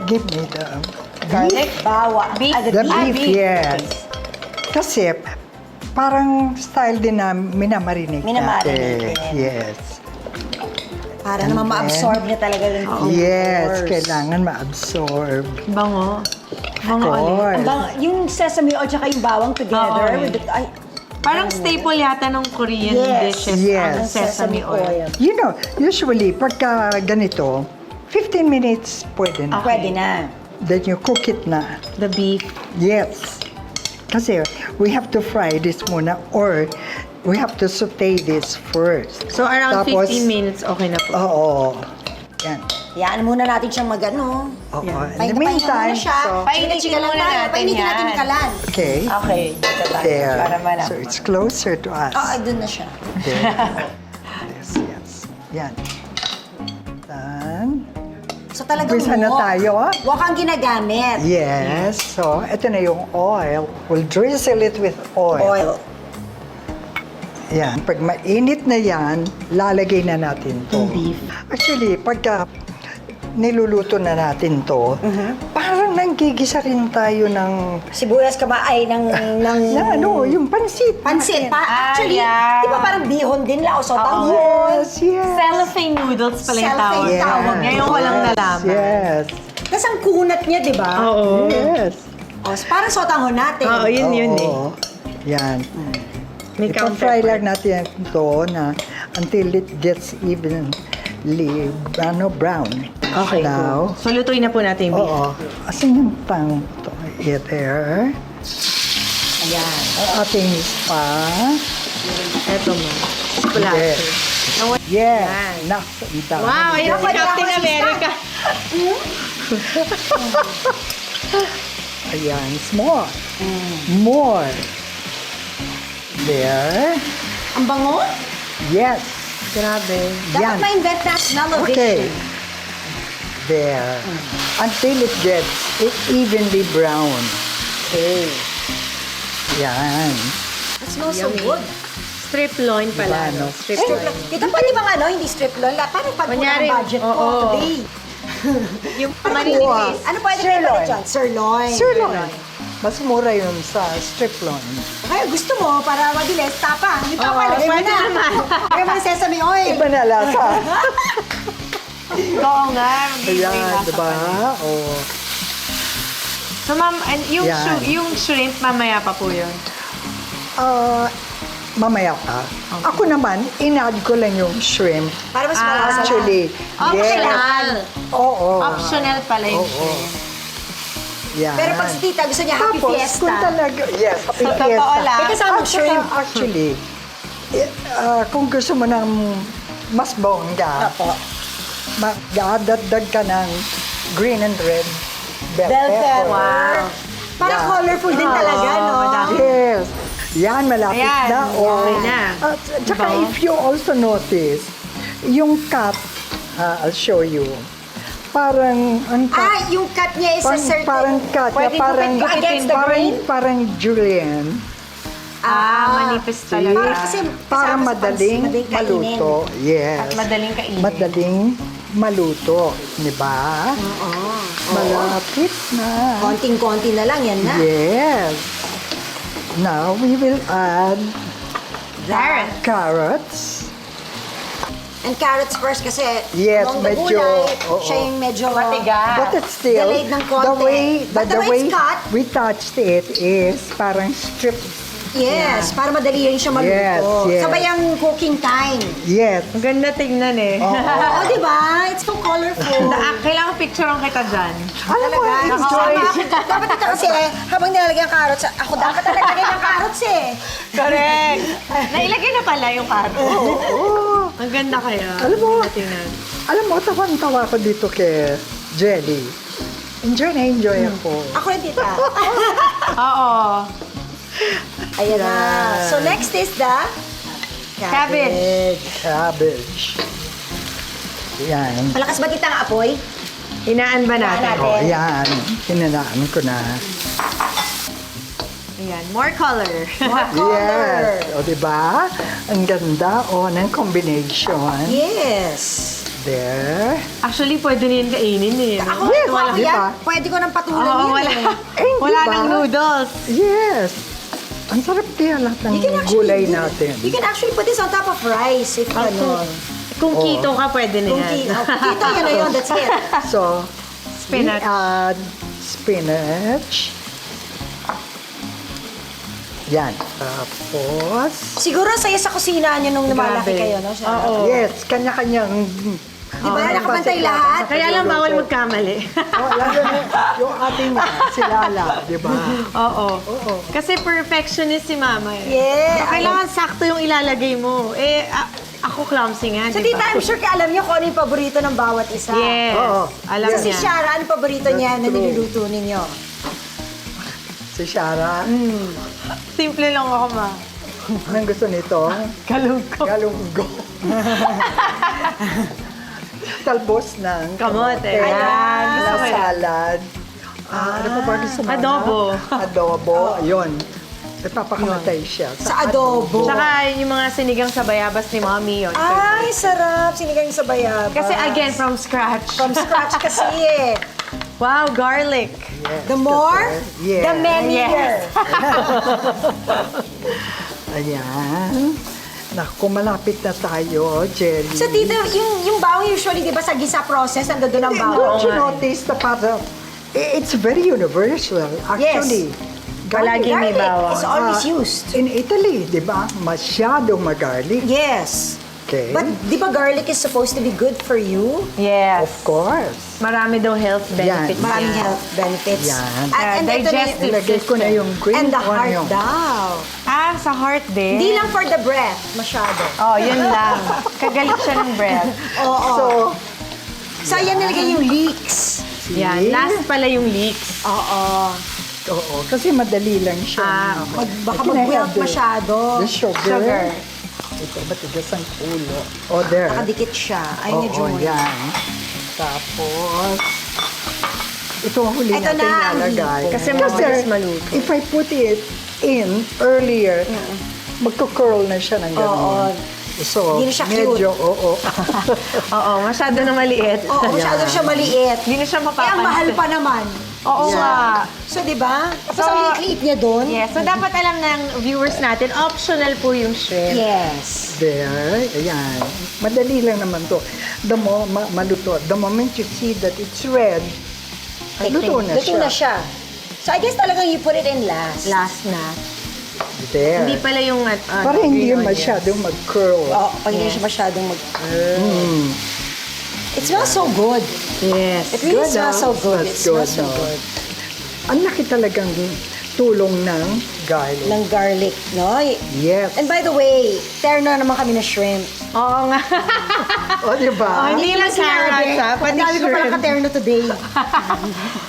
S3: give me the
S2: Garlic.
S1: bawa.
S2: Beef.
S3: The beef, yes. Kasi, parang style din na minamarinig
S1: Minamarinate
S3: natin.
S1: din.
S3: Yes.
S1: Para
S3: And
S1: naman
S3: then-
S1: ma-absorb niya talaga yung
S3: Yes,
S1: flavors.
S3: kailangan ma-absorb.
S2: Bango.
S3: Of
S2: Bango ulit.
S3: course.
S1: Yung sesame oil tsaka yung bawang together
S2: Oo,
S1: with the, ay,
S2: Parang staple yata ng Korean
S1: Yes.
S2: dishes
S3: Yes.
S2: ang sesame oil.
S3: You know, usually, pagka ganito, 15 minutes pwede na.
S1: Pwede na.
S3: Then you cook it na.
S2: The beef.
S3: Yes. Kasi we have to fry this muna or we have to saute this first.
S2: So around
S3: Tapos,
S2: 15 minutes, okay na po.
S3: Oo. Yan.
S1: Yan muna natin siyang mag-ano.
S3: Oo.
S2: Yeah.
S3: In the meantime, so,
S2: Painitin muna natin
S1: Painitin natin
S2: yan.
S1: kalan.
S3: okay.
S2: Okay. Dito tayo.
S3: There.
S2: Para malapit.
S3: So it's closer to us.
S1: Doon na siya.
S3: There. Yes. Yan. Then,
S1: So talagang
S3: umpisa na tayo.
S1: wak ang ginagamit.
S3: Yes. So, ito na yung oil. We'll drizzle it with oil.
S1: Oil.
S3: Yan. Pag mainit na yan, lalagay na natin to.
S2: beef.
S3: Actually, pagka niluluto na natin to, parang nanggigisa rin tayo ng,
S1: Sibuyas ka ba ay ng
S3: yung pansit.
S1: pansit
S3: natin.
S1: pa? Actually,
S2: yeah.
S1: di ba parang bihon din lang o sotang?
S3: Yes, yes.
S2: Cellophane noodles pala yung tawag.
S1: Cellophane tawag.
S2: Ngayon ko lang nalaman.
S3: Yes.
S1: Tapos ang kunat niya, di ba?
S2: Oo.
S3: Yes.
S1: O, parang sotanghon natin.
S2: Oo, yun eh.
S3: Oo. Yan.
S2: May
S3: Ipa-fry
S2: counterpart.
S3: lang natin ito na until it gets evenly brown.
S2: Okay,
S3: Now,
S2: So, lutuin na po natin yung beef.
S3: oo. Asan yung pang ito? There.
S1: Ayan.
S3: Ang ating spa.
S2: Eto mo. Chocolate.
S3: Yes.
S2: Yan.
S3: Nasa dami.
S2: Wow, ayun si Captain America.
S3: Ayan, more. More. There.
S1: Ang bango?
S3: Yes.
S2: Grabe.
S1: Dapat
S3: Yan.
S1: ma-invent na smell-o-vision.
S3: Okay. There. Until it gets evenly brown. Okay. Yan.
S1: It smells so good.
S2: Strip loin pala.
S3: Diba, no?
S2: Strip
S1: Strip
S2: loin.
S1: loin. Dito pwede bang hindi strip loin? Parang pag
S2: Kunyari,
S1: ang budget ko
S2: oo.
S1: today.
S2: Yung
S3: Wow.
S2: maninipis.
S1: Ano pwede
S3: Sirloin.
S1: kayo dyan? Sirloin.
S3: Sirloin. Mas mura yun sa strip loin.
S1: Kaya gusto mo, para mabilis, tapang. Yung tapang,
S2: Oo,
S1: lagay mo
S2: pwede
S1: na.
S2: naman.
S1: Lagay mo na sesame oil.
S3: Iba na lasa.
S2: Oo nga.
S3: Ayan, diba? Oo.
S2: So, ma'am, and yung,
S3: Yan.
S2: yung shrimp, mamaya pa po yun.
S3: Mamaya pa. Ako naman, in-add ko lang yung shrimp.
S1: Para mas malasa.
S3: Actually,
S2: Optional.
S3: Oo.
S2: Optional pala yung
S3: Oo.
S2: shrimp.
S3: Yan.
S1: Pero pag si tita gusto niya happy
S3: Tapos,
S1: fiesta.
S3: kung talaga, yes, happy
S2: Sa
S3: fiesta.
S2: totoo lang.
S1: May kasama
S3: At saka,
S1: shrimp.
S3: actually, kung gusto mo ng mas bongga,
S1: Opo.
S3: magdadagdag ka ng green and red bell
S1: Bell pepper.
S2: Wow.
S1: Parang
S3: Yeah.
S1: colorful din talaga, no?
S2: madami.
S3: Yes. Yan, malapit
S2: Ayan,
S3: na.
S2: okay na.
S3: At saka
S2: Diba?
S3: if you also notice, yung cut, I'll show you. Parang, ang cut,
S1: Ah, yung cut niya is a certain...
S3: parang cut,
S2: Pwede
S3: parang,
S1: gupit against the grain?
S3: parang julienne.
S2: Manipis talaga.
S1: Parang kasi
S3: Para
S1: kasama sa
S3: madaling
S1: madaling kainin.
S3: maluto. Yes.
S2: At madaling kainin.
S3: Madaling maluto. Di ba?
S1: Oo.
S3: Malapit na.
S1: Konting-konti na lang, yan na.
S3: Yes. Now, we will add
S2: Carrot.
S3: carrots.
S1: And carrots first kasi
S3: Yes,
S1: among the
S3: medyo,
S1: gulay,
S3: oo.
S1: siya yung medyo
S2: Matigas.
S3: But it's still,
S1: delayed ng konti.
S3: the way,
S1: But the way it's cut,
S3: we touched it is parang strip.
S1: yes, para madali rin siya maluto.
S3: Yes, yes.
S1: Sabay ang cooking time.
S3: Yes.
S2: Ang ganda tignan eh.
S1: Oo, di ba? It's so colorful.
S2: Kailangan picturean kita dyan.
S3: Alam mo,
S1: Talaga?
S3: enjoy.
S1: Dapat ito kasi, habang nilalagay ang carrots, ako dapat nalagay ng carrots eh.
S2: Correct. Nailagay na pala yung carrot.
S3: Oo.
S2: Ang ganda kaya.
S3: Alam mo,
S2: Ang ganda tingnan.
S3: Alam mo, tawan-tawa ko dito kay Jelly. Enjoy na enjoy ako.
S1: Ako rin, tita.
S2: Oo.
S1: Ayan na. So next is the
S2: Cabbage.
S3: Cabbage. Yan.
S1: Malakas ba tita ang apoy?
S2: Hinaan ba natin?
S1: Hinaan
S3: Oh, yan. Hinanaan ko na.
S2: Ayan. More color.
S1: Color.
S3: Yes. O, diba? Ang ganda, ng combination.
S1: Yes.
S3: There.
S2: Actually, pwede niyan kainin eh.
S1: Ako,
S3: Yes,
S1: wala
S3: di ba?
S1: yan. Pwede ko nang patulan
S2: Oo,
S1: yun
S2: wala.
S1: eh.
S3: Eh,
S2: Wala
S3: diba?
S2: nang noodles.
S3: Yes. Ang sarap kaya lahat ng gulay natin.
S1: You can actually put this on top of rice if ganun.
S2: Kung keto ka, pwede na
S1: Kung
S2: yan.
S1: Kito, yun na yun. That's it.
S3: So,
S2: Spinach.
S3: we add spinach. Yan. Tapos,
S1: Siguro saya sa kusina nyo nung lumalaki
S2: Grabe.
S1: kayo, no?
S2: Oo.
S3: yes, kanya-kanyang.
S1: Di ba? Nakapantay lahat.
S2: Kaya lang bawal magkamali.
S3: Oh, lalo na yung ating si Lala, di ba?
S2: Oo.
S3: Oo.
S2: Kasi perfectionist si mama eh.
S1: Yeah.
S2: Kailangan sakto yung ilalagay mo. Ako clumsy nga,
S1: So,
S2: di
S1: tita,
S2: ba?
S1: I'm sure alam niyo kung ano yung paborito ng bawat isa.
S2: Yes.
S3: Oo.
S2: Alam
S1: So, si
S2: niya.
S1: Shara, ano paborito niya na
S3: True.
S1: niluluto ninyo?
S3: Si Shara,
S2: Simple lang ako, ma.
S3: anong gusto nito?
S2: Galungko.
S3: Galunggo. Talbos ng
S2: Kamote.
S3: na
S2: Ayan. Gusto ko yan.
S3: salad. Ano pa ba gusto mo?
S2: Adobo.
S3: Adobo, yun. Ipapakamatay siya.
S1: Sa adobo.
S2: Tsaka yung mga sinigang sa bayabas ni mommy yun.
S1: Ay, sarap. Sinigang sa bayabas.
S2: Kasi again, from scratch.
S1: From scratch kasi eh.
S2: Wow, garlic.
S3: Yes,
S1: The more,
S3: yes.
S1: the merrier.
S3: Ayan. Naku, malapit na tayo, Jelly.
S1: So, tita, yung bawang usually, di ba, sa gisa process, nandun doon ang bawang.
S3: Don't you notice na parang It's very universal, actually.
S2: Palagi may
S1: Garlic
S2: bawang.
S1: is always used.
S3: In Italy, di ba? Masyadong magarlic.
S1: Yes.
S3: Okay.
S1: But di ba garlic is supposed to be good for you?
S2: Yes.
S3: Of course.
S2: Marami daw health benefits.
S1: Maraming
S2: yan.
S1: health benefits.
S3: Yan.
S1: And ito na
S2: Digestive
S3: Ilagay ko na yung green
S1: and the heart
S3: onion.
S1: daw.
S2: Ah, sa heart din?
S1: Hindi lang for the breath, masyado.
S2: Oh, yun lang. Kagalit siya ng breath.
S1: Oo. So, yan nilagay yung leeks.
S2: Yan. Last pala yung leeks.
S1: Oo.
S3: Oo, kasi madali lang siya.
S2: Ah,
S1: Baka
S3: Can I
S1: mag-wilt
S3: have
S1: masyado.
S3: The sugar.
S2: Sugar.
S3: Ito, matigas ang ulo. Oh, there.
S1: Nakadikit siya. Ayun yung
S3: Oo,
S1: joint.
S3: yan. Tapos, ito ang huli
S1: Ito
S3: natin
S1: na ang
S3: nalagay.
S1: hipon.
S2: Kasi mabilis maluto.
S3: if I put it in earlier, magko-curl na siya ng
S1: Oo.
S3: gano'n. So,
S1: Hindi na siya
S3: medyo, oo.
S2: Oo, masyado na maliit.
S1: Oo, masyado siya maliit.
S2: Hindi na siya
S1: Eh, ang
S2: mapapansin.
S1: mahal pa naman.
S2: Oo
S3: Yeah.
S2: nga.
S1: So, di ba? Tapos
S2: So,
S1: ang liit-liit niya doon.
S2: Yes, so dapat alam ng viewers natin, optional po yung shrimp.
S1: Yes.
S3: There, ayan. Madali lang naman to. Maluto. The moment you see that it's red, ay, luto na
S1: Luto
S3: siya.
S1: na siya. So, I guess talagang you put it in last.
S2: Last na.
S3: There.
S2: Hindi pala yung
S3: Para hindi
S2: green onions.
S3: masyadong mag-curl.
S1: Oo, pag hindi siya masyadong mag... It smells so good.
S2: Yes.
S1: It really
S3: Good,
S1: smells so good. It
S3: Smells
S1: smells so
S3: no?
S1: good.
S3: Ang laki talagang tulong ng garlic.
S1: Ng garlic, no?
S3: Yes.
S1: And by the way, terno naman kami na shrimp.
S2: Oo nga.
S3: O, di ba?
S2: Hindi lang carrots, ha? Pati
S1: Pati ko pala
S2: shrimp.
S1: ka-terno today.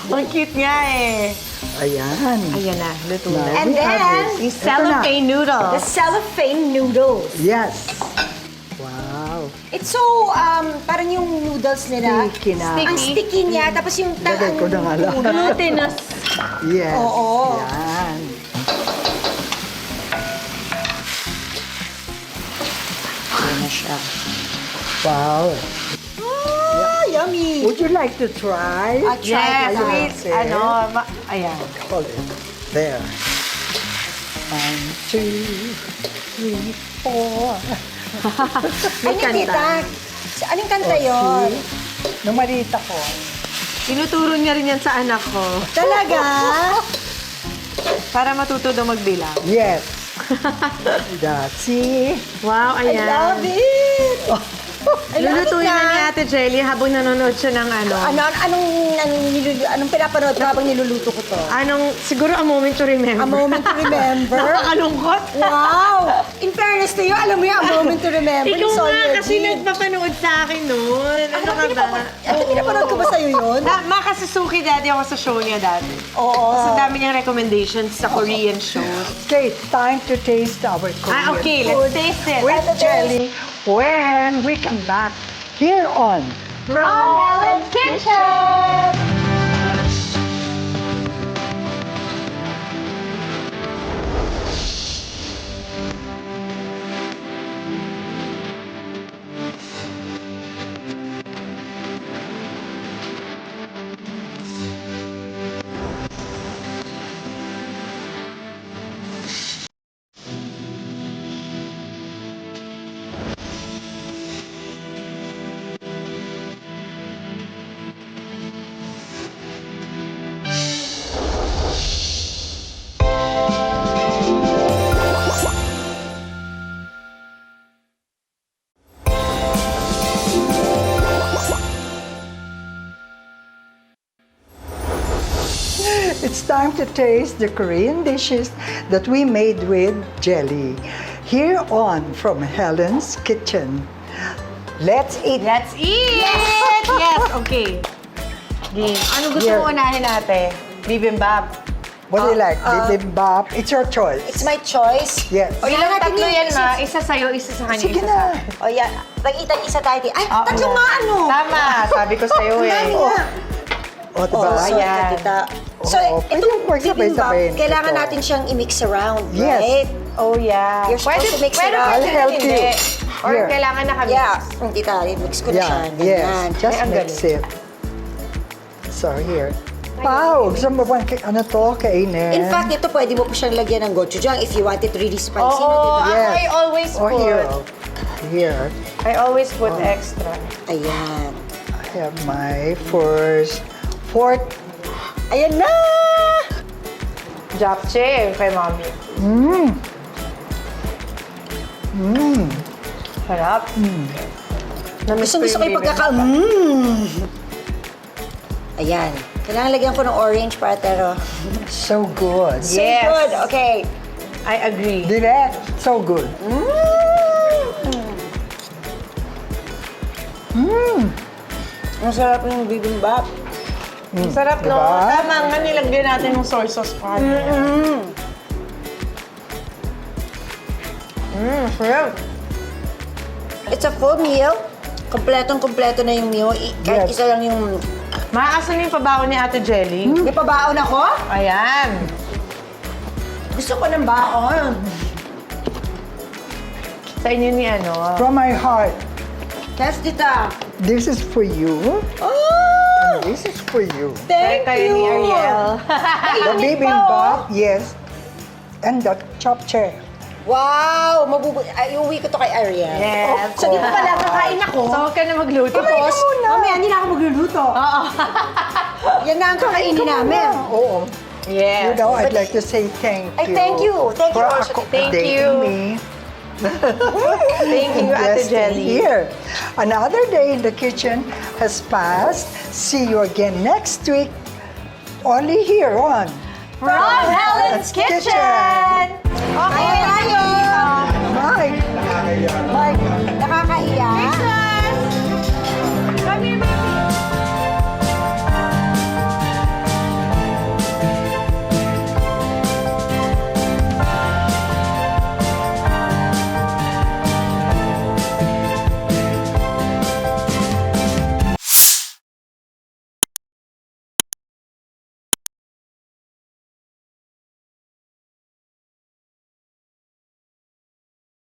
S2: Ang cute nga eh.
S3: Ayan.
S2: Ayan na, luto na.
S1: And
S3: We have
S1: then,
S3: this.
S2: Yung cellophane
S1: the
S2: noodles.
S1: cellophane noodles.
S3: Yes. Wow.
S1: It's so, parang yung noodles nila.
S3: Sticky na.
S1: Ang sticky niya, tapos yung...
S3: Lagay ko na nga lang.
S2: Glutinous.
S3: Yes.
S1: Oo.
S3: Yan.
S1: Ayan na siya.
S3: Wow.
S1: Ah, yummy!
S3: Would you like to try?
S1: I'll try
S2: Yes,
S1: that.
S2: with,
S3: Okay.
S2: ayan.
S3: Hold it. There. 1, 2, 3, 4.
S1: Ano yung tita? Anong kanta yun?
S3: Nung maliit ako.
S2: Tinuturo niya rin yan sa anak ko.
S1: Talaga?
S2: Para matuto daw magbilang.
S3: Yes. That's it.
S2: Wow,
S1: I
S2: ayan.
S1: love it! I love it
S2: Lulutuin na ni Ate Jelly habang nanonood siya ng
S1: Anong pinapanood ko habang niluluto ko to?
S2: siguro a moment to remember.
S1: A moment to remember?
S2: Nakakalungkot.
S1: Wow! In fairness to you, alam mo yung a moment to remember.
S2: Ikaw
S1: ni
S2: nga
S1: Sonia
S2: kasi
S1: Jean.
S2: nagpapanood sa akin noon. Ano ka ba?
S1: Pinapanood ko ba sa'yo yun?
S2: Makasusuki dati ako sa show niya dati.
S1: Oo.
S2: Sa dami niyang recommendations sa Korean shows.
S3: Okay, time to taste our Korean
S2: Okay,
S3: food
S2: let's taste it.
S3: with jelly when we come back here on
S2: From Helen's Kitchen!
S3: It's time to taste the Korean dishes that we made with jelly. Here on From Helen's Kitchen. Let's eat.
S2: Let's eat! Yes! Okay. Game. Ano gusto
S3: Yeah.
S2: mo unahin natin? Bibimbap.
S3: What do you like? Bibimbap? It's your choice.
S1: It's my choice.
S3: Yes.
S2: O ilang
S1: natin
S2: tatlo
S1: yung
S2: yan,
S1: isa-
S2: ma? Isa sa'yo, isa sa kanya,
S3: Sige
S2: isa
S3: na.
S2: sa akin.
S1: O yan, tag-itag isa tayo. Ay,
S2: Oo
S1: tatlo
S2: na.
S1: nga ano.
S2: Tama, sabi ko sa'yo eh.
S1: Dami nga.
S3: O, diba?
S1: Oh, so,
S2: Ayan.
S1: tita. So,
S3: Oo, pwede
S1: itong
S3: magsabay-sabay
S1: bibimbap, kailangan
S3: ito.
S1: natin siyang i-mix around,
S3: Yes.
S1: right?
S2: Oh, yeah.
S1: You're supposed to mix it up.
S3: I'll help
S2: hindi.
S3: you.
S2: Or
S3: Here.
S2: kailangan nakamix.
S1: Yeah. Tita, i-mix ko na siya.
S3: Yeah, yes.
S1: Ganyan.
S3: Just
S2: Ay, ang
S3: mix it. So, here. Wow, gusto mo bang, ano to, kainin?
S1: In fact, ito pwede mo pa siyang lagyan ng gochujang if you want it really spicy,
S2: Oo,
S1: no, diba?
S3: Yes.
S2: I always
S3: Or
S2: put.
S3: here. Here.
S2: I always put extra.
S1: Ayan.
S3: I have my fourth
S1: Ayan na!
S2: Japchae kay Mommy. Sarap.
S1: Gusto ko yung Ayan. Kailangan lagyan ko ng orange para pero.
S3: So good.
S1: So
S2: Yes.
S1: good. Okay.
S2: I agree.
S3: Direct. So good.
S1: Ang sarap ng bibimbap.
S2: Sarap, no?
S3: Diba?
S2: Tama nga, nilagyan natin ng soy sauce pa. Sarap.
S1: It's a full meal. Kompletong-kompleto na yung meal. Kahit
S3: Yes.
S1: isa lang yung...
S2: Maasan yung pabaon ni Ate Jelly.
S1: May pabaon ako?
S2: Ayan.
S1: Gusto ko ng baon.
S2: Sa inyo ni ano.
S3: From my heart,
S1: Yes, tita.
S3: this is for you.
S1: Oh!
S3: This is for you.
S1: Thank
S2: Kayo ni
S1: you!
S2: Ariel.
S3: The bibimbap, yes. And the japchae.
S1: Wow! Iuwi ko to kay Ariel.
S2: Yes.
S1: So, di ba pala kakain ako?
S2: So, huwag ka na magluto.
S1: Tapos, mamaya hindi na ako magluluto.
S2: Oo.
S1: Yan na ang kakainin namin.
S3: Oo. You
S2: Yes.
S3: know, I'd like to say thank you.
S1: Ay, thank you. Thank you
S3: for
S1: also.
S2: Thank
S3: accommodating
S2: you.
S3: me.
S2: Thank you, Ate
S3: Blessed
S2: Jelly.
S3: Here. Another day in the kitchen has passed. See you again next week. Only here on
S2: From Helen's Kitchen!
S1: Okay, tayo.
S3: Bye.
S1: Bye. Nakakahiya.